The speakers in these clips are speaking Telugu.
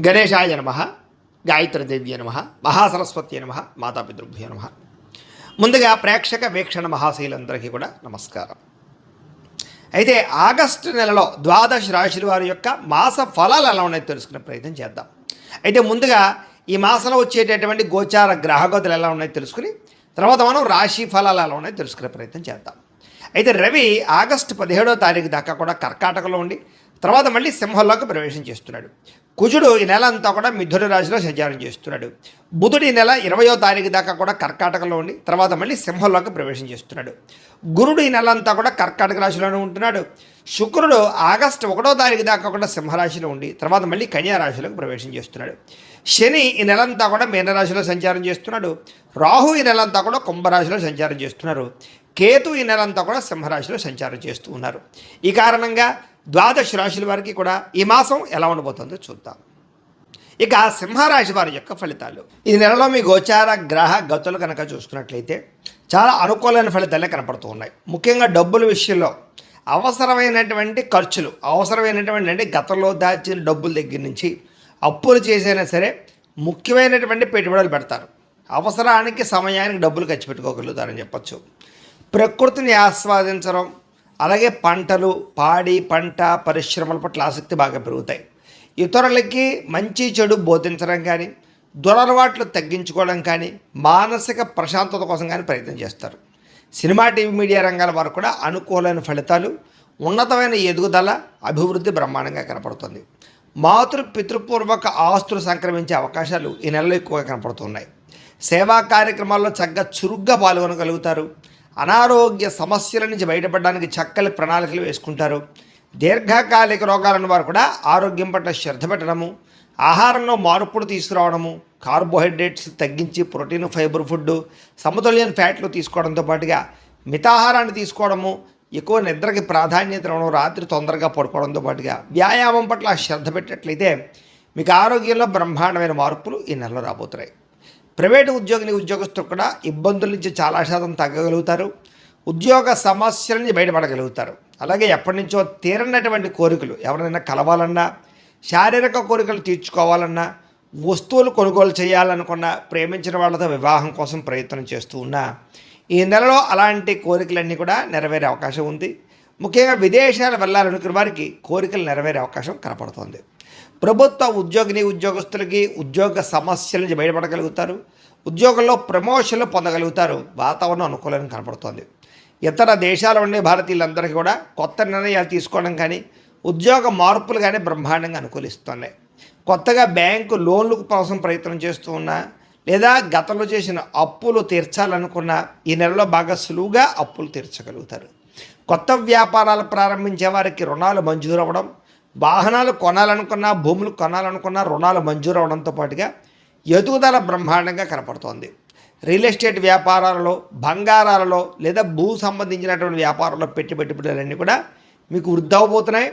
గణేశాయ నమ, గాయత్రీదేవ్య నమ, మహాసరస్వతి నమ, మాతాపితృభ్యో నమ. ముందుగా ప్రేక్షక వీక్షణ మహాశైలందరికీ కూడా నమస్కారం. అయితే ఆగస్టు నెలలో ద్వాదశ రాశుల వారి యొక్క మాస ఫలాలు ఎలా ఉన్నాయో తెలుసుకునే ప్రయత్నం చేద్దాం. అయితే ముందుగా ఈ మాసంలో వచ్చేటటువంటి గోచార గ్రహగతులు ఎలా ఉన్నాయో తెలుసుకుని తర్వాత మనం రాశి ఫలాలు ఎలా ఉన్నాయో తెలుసుకునే ప్రయత్నం చేద్దాం. అయితే రవి ఆగస్టు 17వ తారీఖు దాకా కూడా కర్కాటకలో ఉండి తర్వాత మళ్ళీ సింహంలోకి ప్రవేశం చేస్తున్నాడు. కుజుడు ఈ నెల అంతా కూడా మిథున రాశిలో సంచారం చేస్తున్నాడు. బుధుడు ఈ నెల 20వ తారీఖు దాకా కూడా కర్కాటకలో ఉండి తర్వాత మళ్ళీ సింహంలోకి ప్రవేశం చేస్తున్నాడు. గురుడు ఈ నెల అంతా కూడా కర్కాటక రాశిలోనే ఉంటున్నాడు. శుక్రుడు ఆగస్టు 1వ తారీఖు దాకా కూడా సింహరాశిలో ఉండి తర్వాత మళ్ళీ కన్యా రాశిలోకి ప్రవేశం చేస్తున్నాడు. శని ఈ నెలంతా కూడా మీనరాశిలో సంచారం చేస్తున్నాడు. రాహు ఈ నెలంతా కూడా కుంభరాశిలో సంచారం చేస్తున్నారు. కేతు ఈ నెలంతా కూడా సింహరాశిలో సంచారం చేస్తూ ఉన్నారు. ఈ కారణంగా ద్వాదశ రాశుల వారికి కూడా ఈ మాసం ఎలా ఉండబోతుందో చూద్దాం. ఇక సింహరాశి వారి యొక్క ఫలితాలు. ఈ నెలలో మీ గోచార గ్రహ గతులు కనుక చూసుకున్నట్లయితే చాలా అనుకూలమైన ఫలితాలే కనపడుతూ ఉన్నాయి. ముఖ్యంగా డబ్బుల విషయంలో అవసరమైనటువంటి ఖర్చులు, అవసరమైనటువంటి అంటే గతంలో దాచిన డబ్బుల దగ్గర నుంచి అప్పులు చేసైనా సరే ముఖ్యమైనటువంటి పెట్టుబడులు పెడతారు. అవసరానికి సమయానికి డబ్బులు ఖర్చు పెట్టుకోగలుగుతారని చెప్పచ్చు. ప్రకృతిని ఆస్వాదించడం, అలాగే పంటలు, పాడి పంట పరిశ్రమల పట్ల ఆసక్తి బాగా పెరుగుతాయి. ఇతరులకి మంచి చెడు బోధించడం కానీ, దురలవాట్లు తగ్గించుకోవడం కానీ, మానసిక ప్రశాంతత కోసం కానీ ప్రయత్నం చేస్తారు. సినిమా, టీవీ, మీడియా రంగాల వారు కూడా అనుకూలమైన ఫలితాలు, ఉన్నతమైన ఎదుగుదల, అభివృద్ధి బ్రహ్మాండంగా కనపడుతుంది. పితృపూర్వక ఆస్తులు సంక్రమించే అవకాశాలు ఈ నెలలో ఎక్కువగా కనపడుతున్నాయి. సేవా కార్యక్రమాల్లో చక్కగా చురుగ్గా పాల్గొనగలుగుతారు. అనారోగ్య సమస్యల నుంచి బయటపడడానికి చక్కని ప్రణాళికలు వేసుకుంటారు. దీర్ఘకాలిక రోగాలను వారు కూడా ఆరోగ్యం పట్ల శ్రద్ధ పెట్టడము, ఆహారంలో మార్పులు తీసుకురావడము, కార్బోహైడ్రేట్స్ తగ్గించి ప్రోటీన్, ఫైబర్ ఫుడ్, సమతుల్యమైన ఫ్యాట్లు తీసుకోవడంతో పాటుగా మితాహారాన్ని తీసుకోవడము, ఎక్కువ నిద్రకి ప్రాధాన్యత ఇవ్వడం, రాత్రి తొందరగా పడుకోవడంతో పాటుగా వ్యాయామం పట్ల శ్రద్ధ పెట్టినట్లయితే మీకు ఆరోగ్యంలో బ్రహ్మాండమైన మార్పులు ఈ నెలలో రాబోతున్నాయి. ప్రైవేటు ఉద్యోగస్తులు కూడా ఇబ్బందుల నుంచి చాలా శాతం తగ్గగలుగుతారు. ఉద్యోగ సమస్యల నుంచి బయటపడగలుగుతారు. అలాగే ఎప్పటి నుంచో తీరనటువంటి కోరికలు, ఎవరైనా కలవాలన్నా, శారీరక కోరికలు తీర్చుకోవాలన్నా, వస్తువులు కొనుగోలు చేయాలనుకున్నా, ప్రేమించిన వాళ్ళతో వివాహం కోసం ప్రయత్నం చేస్తూ ఉన్నా ఈ నెలలో అలాంటి కోరికలన్నీ కూడా నెరవేరే అవకాశం ఉంది. ముఖ్యంగా విదేశాలు వెళ్ళాలనుకున్న వారికి కోరికలు నెరవేరే అవకాశం కనపడుతుంది. ప్రభుత్వ ఉద్యోగస్తులకి ఉద్యోగ సమస్యల నుంచి బయటపడగలుగుతారు. ఉద్యోగంలో ప్రమోషన్లు పొందగలుగుతారు. వాతావరణం అనుకూలంగా కనపడుతుంది. ఇతర దేశాల ఉండే భారతీయులందరికీ కూడా కొత్త నిర్ణయాలు తీసుకోవడం కానీ, ఉద్యోగ మార్పులు కానీ బ్రహ్మాండంగా అనుకూలిస్తున్నాయి. కొత్తగా బ్యాంకు లోన్ల కోసం ప్రయత్నం చేస్తూ ఉన్నా, లేదా గతంలో చేసిన అప్పులు తీర్చాలనుకున్న ఈ నెలలో బాగా సులువుగా అప్పులు తీర్చగలుగుతారు. కొత్త వ్యాపారాలు ప్రారంభించే వారికి రుణాలు మంజూరు అవ్వడం, వాహనాలు కొనాలనుకున్నా, భూములు కొనాలనుకున్నా రుణాలు మంజూరు అవడంతో పాటుగా ఎదుగుదల బ్రహ్మాండంగా కనపడుతోంది. రియల్ ఎస్టేట్ వ్యాపారాలలో, బంగారాలలో లేదా భూ సంబంధించినటువంటి వ్యాపారాల్లో పెట్టుబడులన్నీ కూడా మీకు వృద్ధి అవబోతున్నాయి.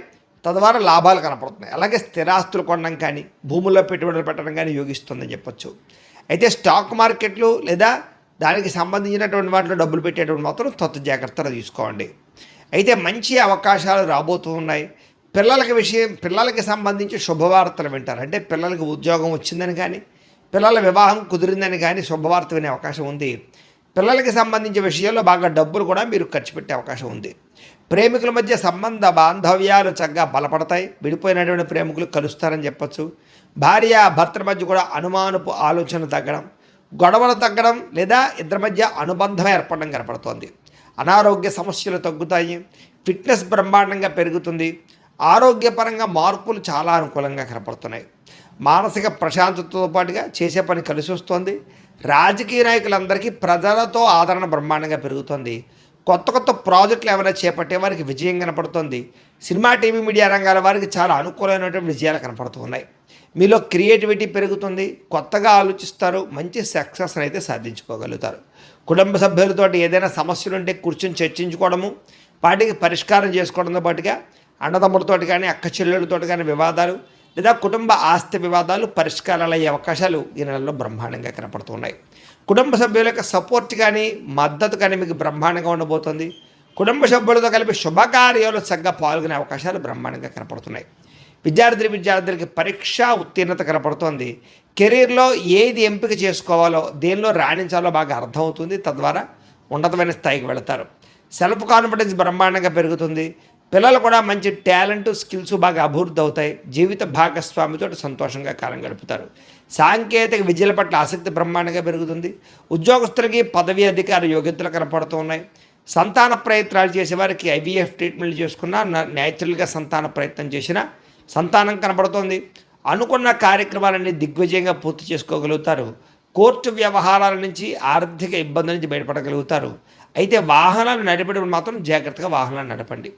తద్వారా లాభాలు కనపడుతున్నాయి. అలాగే స్థిరాస్తులు కొనడం కానీ, భూముల్లో పెట్టుబడులు పెట్టడం కానీ యోగిస్తుందని చెప్పచ్చు. అయితే స్టాక్ మార్కెట్లు లేదా దానికి సంబంధించినటువంటి వాటిలో డబ్బులు పెట్టేటువంటి మాత్రం జాగ్రత్తలు తీసుకోండి. అయితే మంచి అవకాశాలు రాబోతూ ఉన్నాయి. పిల్లలకి సంబంధించి శుభవార్తలు వింటారు. అంటే పిల్లలకి ఉద్యోగం వచ్చిందని కానీ, పిల్లల వివాహం కుదిరిందని కానీ శుభవార్త వినే అవకాశం ఉంది. పిల్లలకి సంబంధించిన విషయాల్లో బాగా డబ్బులు కూడా మీరు ఖర్చు పెట్టే అవకాశం ఉంది. ప్రేమికుల మధ్య సంబంధ బాంధవ్యాలు చక్కగా బలపడతాయి. విడిపోయినటువంటి ప్రేమికులు కలుస్తారని చెప్పచ్చు. భార్య భర్తల మధ్య కూడా అనుమానపు ఆలోచనలు తగ్గడం, గొడవలు తగ్గడం లేదా ఇద్దరి మధ్య అనుబంధం ఏర్పడడం కనపడుతోంది. అనారోగ్య సమస్యలు తగ్గుతాయి. ఫిట్నెస్ బ్రహ్మాండంగా పెరుగుతుంది. ఆరోగ్యపరంగా మార్పులు చాలా అనుకూలంగా కనపడుతున్నాయి. మానసిక ప్రశాంతతతో పాటుగా చేసే పని కలిసి వస్తుంది. రాజకీయ నాయకులందరికీ ప్రజలతో ఆదరణ బ్రహ్మాండంగా పెరుగుతుంది. కొత్త ప్రాజెక్టులు ఏమైనా చేపట్టే వారికి విజయం కనపడుతుంది. సినిమా, టీవీ, మీడియా రంగాల వారికి చాలా అనుకూలమైనటువంటి విజయాలు కనపడుతున్నాయి. మీలో క్రియేటివిటీ పెరుగుతుంది. కొత్తగా ఆలోచిస్తారు. మంచి సక్సెస్ అయితే సాధించుకోగలుగుతారు. కుటుంబ సభ్యులతో ఏదైనా సమస్యలు ఉంటే కూర్చొని చర్చించుకోవడము, వాటికి పరిష్కారం చేసుకోవడంతో పాటుగా అన్నదమ్ములతో కానీ, అక్క చెల్లెలతో కానీ వివాదాలు లేదా కుటుంబ ఆస్తి వివాదాలు పరిష్కారాలు అయ్యే అవకాశాలు ఈ నెలలో బ్రహ్మాండంగా కనపడుతున్నాయి. కుటుంబ సభ్యుల యొక్క సపోర్ట్ కానీ, మద్దతు కానీ మీకు బ్రహ్మాండంగా ఉండబోతుంది. కుటుంబ సభ్యులతో కలిపి శుభకార్యాలు చక్కగా పాల్గొనే అవకాశాలు బ్రహ్మాండంగా కనపడుతున్నాయి. విద్యార్థులకి పరీక్ష ఉత్తీర్ణత కనపడుతోంది. కెరీర్లో ఏది ఎంపిక చేసుకోవాలో, దేనిలో రాణించాలో బాగా అర్థమవుతుంది. తద్వారా ఉన్నతమైన స్థాయికి వెళతారు. సెల్ఫ్ కాన్ఫిడెన్స్ బ్రహ్మాండంగా పెరుగుతుంది. పిల్లలు కూడా మంచి టాలెంట్, స్కిల్స్ బాగా అభివృద్ధి అవుతాయి. జీవిత భాగస్వామితో సంతోషంగా కాలం గడుపుతారు. సాంకేతిక విద్యల పట్ల ఆసక్తి బ్రహ్మాండంగా పెరుగుతుంది. ఉద్యోగస్తులకి పదవి అధికార యోగ్యతలు కనపడుతూ ఉన్నాయి. సంతాన ప్రయత్నాలు చేసేవారికి ఐవీఎఫ్ ట్రీట్మెంట్ చేసుకున్నా, న్యాచురల్గా సంతాన ప్రయత్నం చేసినా సంతానం కనపడుతోంది. అనుకున్న కార్యక్రమాలన్నీ దిగ్విజయంగా పూర్తి చేసుకోగలుగుతారు. కోర్టు వ్యవహారాల నుంచి, ఆర్థిక ఇబ్బందుల నుంచి బయటపడగలుగుతారు. అయితే వాహనాలు నడిపేటప్పుడు మాత్రం జాగ్రత్తగా వాహనాలు నడపండి.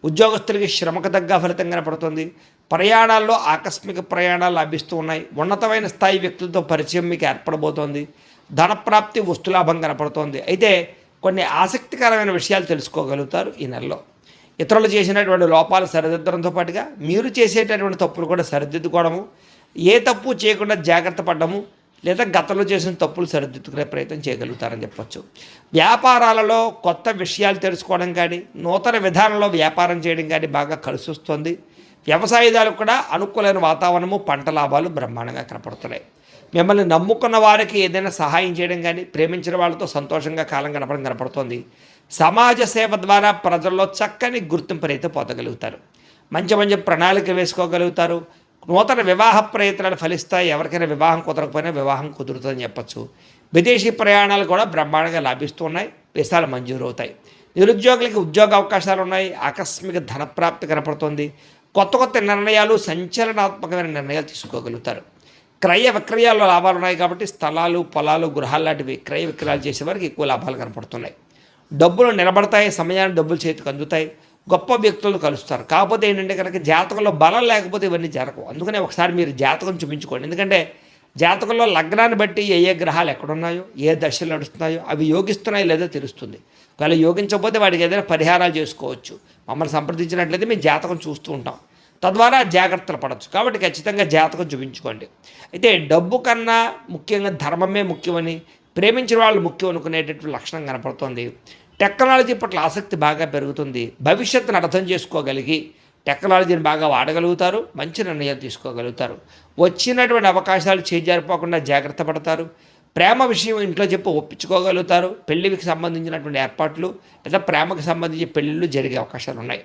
ఉద్యోగస్తులకి శ్రమకు తగ్గ ఫలితం కనపడుతుంది. ప్రయాణాల్లో ఆకస్మిక ప్రయాణాలు లభిస్తూ ఉన్నాయి. ఉన్నతమైన స్థాయి వ్యక్తులతో పరిచయం మీకు ఏర్పడబోతోంది. ధనప్రాప్తి, వస్తులాభం కనపడుతోంది. అయితే కొన్ని ఆసక్తికరమైన విషయాలు తెలుసుకోగలుగుతారు ఈ నెలలో. ఇతరులు చేసినటువంటి లోపాలు సరిదిద్దడంతో పాటుగా మీరు చేసేటటువంటి తప్పులు కూడా సరిదిద్దుకోవడము, ఏ తప్పు చేయకుండా జాగ్రత్త పడడము, లేదా గతంలో చేసిన తప్పులు సరిదిద్దుకునే ప్రయత్నం చేయగలుగుతారని చెప్పచ్చు. వ్యాపారాలలో కొత్త విషయాలు తెలుసుకోవడం కానీ, నూతన విధానంలో వ్యాపారం చేయడం కానీ బాగా కలిసి వస్తుంది. వ్యవసాయదారులకు కూడా అనుకూలమైన వాతావరణము, పంట లాభాలు బ్రహ్మాండంగా కనపడుతున్నాయి. మిమ్మల్ని నమ్ముకున్న వారికి ఏదైనా సహాయం చేయడం కానీ, ప్రేమించిన వాళ్ళతో సంతోషంగా కాలం గడపడం కనపడుతోంది. సమాజ సేవ ద్వారా ప్రజల్లో చక్కని గుర్తింపునైతే పొందగలుగుతారు. మంచి మంచి ప్రణాళిక వేసుకోగలుగుతారు. నూతన వివాహ ప్రయత్నాలు ఫలిస్తాయి. ఎవరికైనా వివాహం కుదరకపోయినా వివాహం కుదురుతుందని చెప్పచ్చు. విదేశీ ప్రయాణాలు కూడా బ్రహ్మాండంగా లాభిస్తున్నాయి. వీసాలు మంజూరు అవుతాయి. నిరుద్యోగులకి ఉద్యోగ అవకాశాలు ఉన్నాయి. ఆకస్మిక ధనప్రాప్తి కనపడుతుంది. కొత్త కొత్త నిర్ణయాలు, సంచలనాత్మకమైన నిర్ణయాలు తీసుకోగలుగుతారు. క్రయ విక్రయాల్లో లాభాలు ఉన్నాయి కాబట్టి స్థలాలు, పొలాలు, గృహాలు లాంటివి క్రయ విక్రయాలు చేసేవారికి ఎక్కువ లాభాలు కనపడుతున్నాయి. డబ్బులు నిలబడతాయి. సమయానికి డబ్బులు చేతికి అందుతాయి. గొప్ప వ్యక్తులను కలుస్తారు. కాకపోతే ఏంటంటే కనుక జాతకంలో బలం లేకపోతే ఇవన్నీ జరగవు. అందుకనే ఒకసారి మీరు జాతకం చూపించుకోండి. ఎందుకంటే జాతకంలో లగ్నాన్ని బట్టి ఏ గ్రహాలు ఎక్కడున్నాయో, ఏ దశలు నడుస్తున్నాయో అవి యోగిస్తున్నాయో లేదో తెలుస్తుంది. ఒకవేళ యోగించకపోతే వాడికి ఏదైనా పరిహారాలు చేసుకోవచ్చు. మమ్మల్ని సంప్రదించినట్లయితే మేము జాతకం చూస్తూ ఉంటాం. తద్వారా జాగ్రత్తలు పడవచ్చు. కాబట్టి ఖచ్చితంగా జాతకం చూపించుకోండి. అయితే డబ్బు కన్నా ముఖ్యంగా ధర్మమే ముఖ్యమని, ప్రేమించిన వాళ్ళు ముఖ్యం అనుకునేటటువంటి లక్షణం కనపడుతుంది. టెక్నాలజీ పట్ల ఆసక్తి బాగా పెరుగుతుంది. భవిష్యత్తును అర్థం చేసుకోగలిగి టెక్నాలజీని బాగా వాడగలుగుతారు. మంచి నిర్ణయాలు తీసుకోగలుగుతారు. వచ్చినటువంటి అవకాశాలు చేజారిపోకుండా జాగ్రత్త పడతారు. ప్రేమ విషయం ఇంట్లో చెప్పి ఒప్పించుకోగలుగుతారు. పెళ్లికి సంబంధించినటువంటి ఏర్పాట్లు లేదా ప్రేమకు సంబంధించి పెళ్ళిళ్ళు జరిగే అవకాశాలు ఉన్నాయి.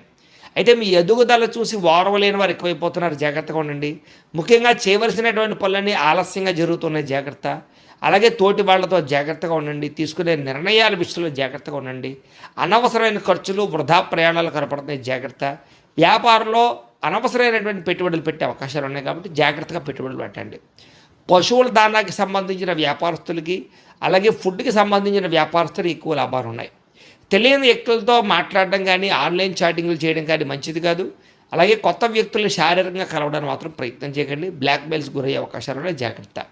అయితే మీ ఎదుగుదల చూసి ఓర్వలేని వారు ఎక్కువైపోతున్నారు. జాగ్రత్తగా ఉండండి. ముఖ్యంగా చేయవలసినటువంటి పనులన్నీ ఆలస్యంగా జరుగుతున్నాయి. జాగ్రత్త. అలాగే తోటి వాళ్లతో జాగ్రత్తగా ఉండండి. తీసుకునే నిర్ణయాల విషయంలో జాగ్రత్తగా ఉండండి. అనవసరమైన ఖర్చులు, వృధా ప్రయాణాలు కనపడుతున్నాయి. జాగ్రత్త. వ్యాపారంలో అనవసరమైనటువంటి పెట్టుబడులు పెట్టే అవకాశాలు ఉన్నాయి కాబట్టి జాగ్రత్తగా పెట్టుబడులు పెట్టండి. పశువుల దానాకి సంబంధించిన వ్యాపారస్తులకి, అలాగే ఫుడ్కి సంబంధించిన వ్యాపారస్తులు ఎక్కువ లాభాలు ఉన్నాయి. తెలియని వ్యక్తులతో మాట్లాడడం కానీ, ఆన్లైన్ చాటింగ్లు చేయడం కానీ మంచిది కాదు. అలాగే కొత్త వ్యక్తులను శారీరకంగా కలవడానికి మాత్రం ప్రయత్నం చేయకండి. బ్లాక్మెయిల్స్ గురయ్యే అవకాశాలు ఉన్నాయి. జాగ్రత్త.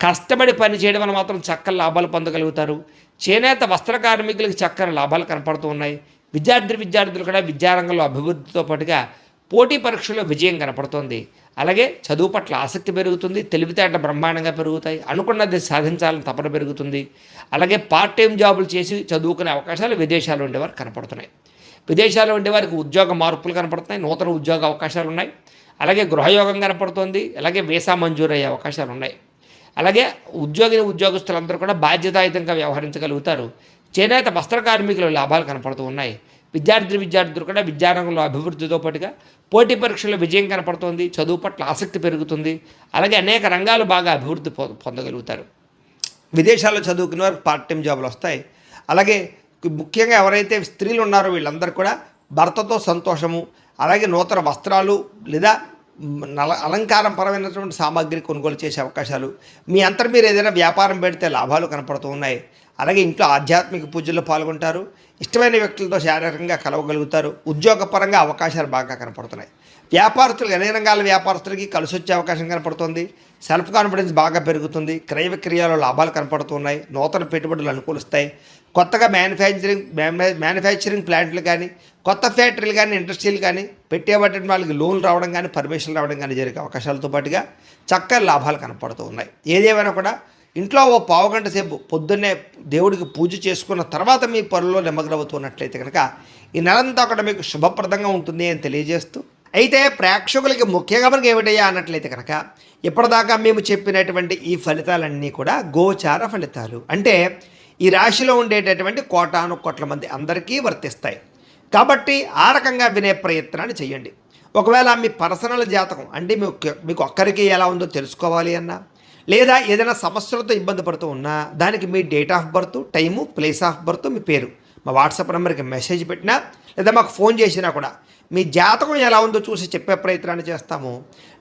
కష్టపడి పని చేయడం వల్ల మాత్రం చక్కని లాభాలు పొందగలుగుతారు. చేనేత వస్త్ర కార్మికులకు చక్కని లాభాలు కనపడుతూ ఉన్నాయి. విద్యార్థులు కూడా విద్యారంగంలో అభివృద్ధితో పాటుగా పోటీ పరీక్షల్లో విజయం కనపడుతోంది. అలాగే చదువు పట్ల ఆసక్తి పెరుగుతుంది. తెలివితేటలు బ్రహ్మాండంగా పెరుగుతాయి. అనుకున్నది సాధించాలని తపన పెరుగుతుంది. అలాగే పార్ట్ టైం జాబులు చేసి చదువుకునే అవకాశాలు విదేశాల్లో ఉండేవారు కనపడుతున్నాయి. విదేశాల్లో ఉండేవారికి ఉద్యోగ మార్పులు కనపడుతున్నాయి. నూతన ఉద్యోగ అవకాశాలు ఉన్నాయి. అలాగే గృహయోగం కనపడుతోంది. అలాగే వీసా మంజూరు అయ్యే అవకాశాలు ఉన్నాయి. అలాగే ఉద్యోగస్తులందరూ కూడా బాధ్యతాయుతంగా వ్యవహరించగలుగుతారు. చేనేత వస్త్ర కార్మికుల లాభాలు కనపడుతూ ఉన్నాయి. విద్యార్థులు కూడా విద్యారంగంలో అభివృద్ధితో పాటుగా పోటీ పరీక్షల్లో విజయం కనపడుతుంది. చదువు పట్ల ఆసక్తి పెరుగుతుంది. అలాగే అనేక రంగాలు బాగా అభివృద్ధి పొందగలుగుతారు. విదేశాల్లో చదువుకునే వారికి పార్ట్ టైం జాబులు వస్తాయి. అలాగే ముఖ్యంగా ఎవరైతే స్త్రీలు ఉన్నారో వీళ్ళందరూ కూడా భర్తతో సంతోషము, అలాగే నూతన వస్త్రాలు లేదా అలంకారం పరమైనటువంటి సామాగ్రి కొనుగోలు చేసే అవకాశాలు, మీ అంతర్ మీరు ఏదైనా వ్యాపారం పెడితే లాభాలు కనపడుతూ ఉన్నాయి. అలాగే ఇంట్లో ఆధ్యాత్మిక పూజల్లో పాల్గొంటారు. ఇష్టమైన వ్యక్తులతో శారీరకంగా కలవగలుగుతారు. ఉద్యోగపరంగా అవకాశాలు బాగా కనపడుతున్నాయి. వ్యాపారస్తులకు అన్ని రంగాల వ్యాపారస్తులకి కలిసి వచ్చే అవకాశం కనపడుతుంది. సెల్ఫ్ కాన్ఫిడెన్స్ బాగా పెరుగుతుంది. క్రయ విక్రయాల్లో లాభాలు కనపడుతున్నాయి. నూతన పెట్టుబడులు అనుకూలిస్తాయి. కొత్తగా మ్యానుఫ్యాక్చరింగ్ ప్లాంట్లు కానీ, కొత్త ఫ్యాక్టరీలు కానీ, ఇండస్ట్రీలు కానీ పెట్టేబట్టిన వాళ్ళకి లోన్లు రావడం కానీ, పర్మిషన్లు రావడం కానీ జరిగే అవకాశాలతో పాటుగా చక్కని లాభాలు కనపడుతూ ఉన్నాయి. ఏదేమైనా కూడా ఇంట్లో ఓ పావుగంట సేపు పొద్దున్నే దేవుడికి పూజ చేసుకున్న తర్వాత మీ పనుల్లో నిమగ్నమవుతున్నట్లయితే కనుక ఈ నెలంతా కూడా మీకు శుభప్రదంగా ఉంటుంది అని తెలియజేస్తూ అయితే ప్రేక్షకులకి ముఖ్యంగా మనకి ఏమిటయ్యా అన్నట్లయితే కనుక ఇప్పటిదాకా మేము చెప్పినటువంటి ఈ ఫలితాలన్నీ కూడా గోచార ఫలితాలు. అంటే ఈ రాశిలో ఉండేటటువంటి కోటాను కోట్ల మంది అందరికీ వర్తిస్తాయి. కాబట్టి ఆ రకంగా వినే ప్రయత్నాన్ని చేయండి. ఒకవేళ మీ పర్సనల్ జాతకం అంటే మీకు ఒక్కరికి ఎలా ఉందో తెలుసుకోవాలి అన్నా, లేదా ఏదైనా సమస్యలతో ఇబ్బంది పడుతూ ఉన్నా దానికి మీ date of birth, time, place of birth, మీ పేరు మా వాట్సాప్ నెంబర్కి మెసేజ్ పెట్టినా లేదా మాకు ఫోన్ చేసినా కూడా మీ జాతకం ఎలా ఉందో చూసి చెప్పే ప్రయత్నాన్ని చేస్తాము.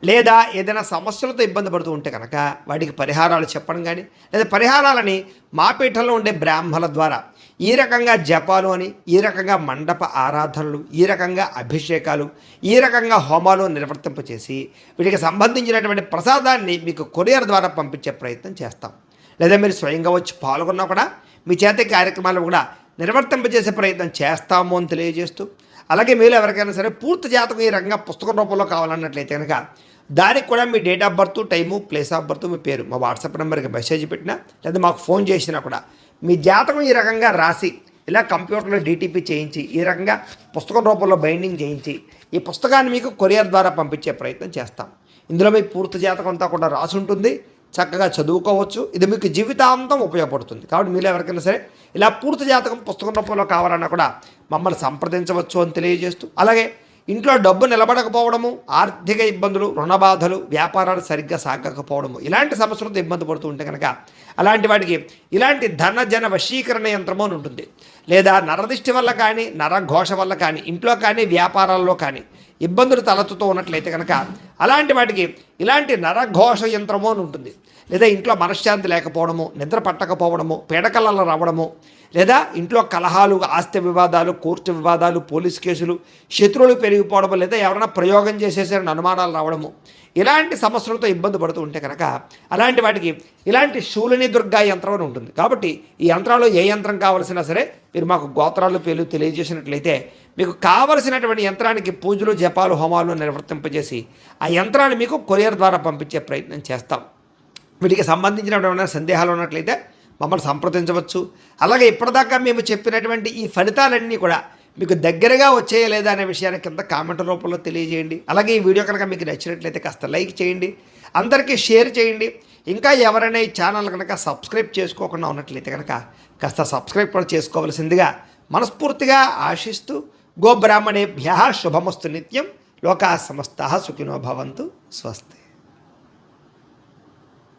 లేదా ఏదైనా సమస్యలతో ఇబ్బంది పడుతూ ఉంటే కనుక వాటికి పరిహారాలు చెప్పడం కానీ, లేదా పరిహారాలని మా పీఠంలో ఉండే బ్రాహ్మణుల ద్వారా ఈ రకంగా జపాలు అని, ఈ రకంగా మండప ఆరాధనలు, ఈ రకంగా అభిషేకాలు, ఈ రకంగా హోమాలు నిర్వర్తింపచేసి వీటికి సంబంధించినటువంటి ప్రసాదాన్ని మీకు కొరియర్ ద్వారా పంపించే ప్రయత్నం చేస్తాం. లేదా మీరు స్వయంగా వచ్చి పాల్గొన్నా కూడా మీ చేత కార్యక్రమాలు కూడా నిర్వర్తింపజేసే ప్రయత్నం చేస్తాము అని తెలియజేస్తూ, అలాగే మీరు ఎవరికైనా సరే పూర్తి జాతకం ఈ రకంగా పుస్తకం రూపంలో కావాలన్నట్లయితే కనుక దానికి కూడా మీ date of birth, time, place of birth, మీ పేరు మా వాట్సాప్ నెంబర్కి మెసేజ్ పెట్టినా లేదా మాకు ఫోన్ చేసినా కూడా మీ జాతకం ఈ రకంగా రాసి ఇలా కంప్యూటర్లో డీటీపీ చేయించి ఈ రకంగా పుస్తకం రూపంలో బైండింగ్ చేయించి ఈ పుస్తకాన్ని మీకు కొరియర్ ద్వారా పంపించే ప్రయత్నం చేస్తాం. ఇందులో మీ పూర్తి జాతకం అంతా కూడా రాసి ఉంటుంది. చక్కగా చదువుకోవచ్చు. ఇది మీకు జీవితాంతం ఉపయోగపడుతుంది. కాబట్టి మీరు ఎవరికైనా సరే ఇలా పూర్తి జాతకం పుస్తకం రూపంలో కావాలన్నా కూడా మమ్మల్ని సంప్రదించవచ్చు అని తెలియజేస్తూ, అలాగే ఇంట్లో డబ్బు నిలబడకపోవడము, ఆర్థిక ఇబ్బందులు, రుణ బాధలు, వ్యాపారాలు సరిగ్గా సాగకపోవడము, ఇలాంటి సమస్యలతో ఇబ్బంది పడుతూ ఉంటే కనుక అలాంటి వాటికి ఇలాంటి ధన వశీకరణ యంత్రము అని ఉంటుంది. లేదా నరదిష్టి వల్ల కానీ, నరఘోష వల్ల కానీ, ఇంట్లో కానీ, వ్యాపారాల్లో కానీ ఇబ్బందులు తలెత్తుతూ ఉన్నట్లయితే కనుక అలాంటి వాటికి ఇలాంటి నరఘోష యంత్రము అని ఉంటుంది. లేదా ఇంట్లో మనశ్శాంతి లేకపోవడము, నిద్ర పట్టకపోవడము, పీడకలలు రావడము, లేదా ఇంట్లో కలహాలు, ఆస్తి వివాదాలు, కోర్టు వివాదాలు, పోలీస్ కేసులు, శత్రువులు పెరిగిపోవడము, లేదా ఎవరైనా ప్రయోగం చేసేసారని అనుమానాలు రావడము, ఇలాంటి సమస్యలతో ఇబ్బంది పడుతూ ఉంటే కనుక అలాంటి వాటికి ఇలాంటి శూలిని దుర్గా యంత్రం అని ఉంటుంది. కాబట్టి ఈ యంత్రాలు ఏ యంత్రం కావలసినా సరే మీరు మాకు గోత్రాలు పేర్లు తెలియజేసినట్లయితే మీకు కావలసినటువంటి యంత్రానికి పూజలు, జపాలు, హోమాలు నిర్వర్తింపజేసి ఆ యంత్రాన్ని మీకు కొరియర్ ద్వారా పంపించే ప్రయత్నం చేస్తాం. వీటికి సంబంధించినటువంటి సందేహాలు ఉన్నట్లయితే మమ్మల్ని సంప్రదించవచ్చు. అలాగే ఇప్పటిదాకా మేము చెప్పినటువంటి ఈ ఫలితాలన్నీ కూడా మీకు దగ్గరగా వచ్చేయ లేదా అనే విషయాన్ని కింద కామెంట్ రూపంలో తెలియజేయండి. అలాగే ఈ వీడియో కనుక మీకు నచ్చినట్లయితే కాస్త లైక్ చేయండి, అందరికీ షేర్ చేయండి. ఇంకా ఎవరైనా ఈ ఛానల్ కనుక సబ్స్క్రైబ్ చేసుకోకుండా ఉన్నట్లయితే కనుక కాస్త సబ్స్క్రైబ్ కూడా చేసుకోవాల్సిందిగా మనస్ఫూర్తిగా ఆశిస్తూ, గోబ్రాహ్మణేభ్యః శుభమస్తు నిత్యం, లోకాః సమస్తాః సుఖినో భవంతు. స్వస్తి.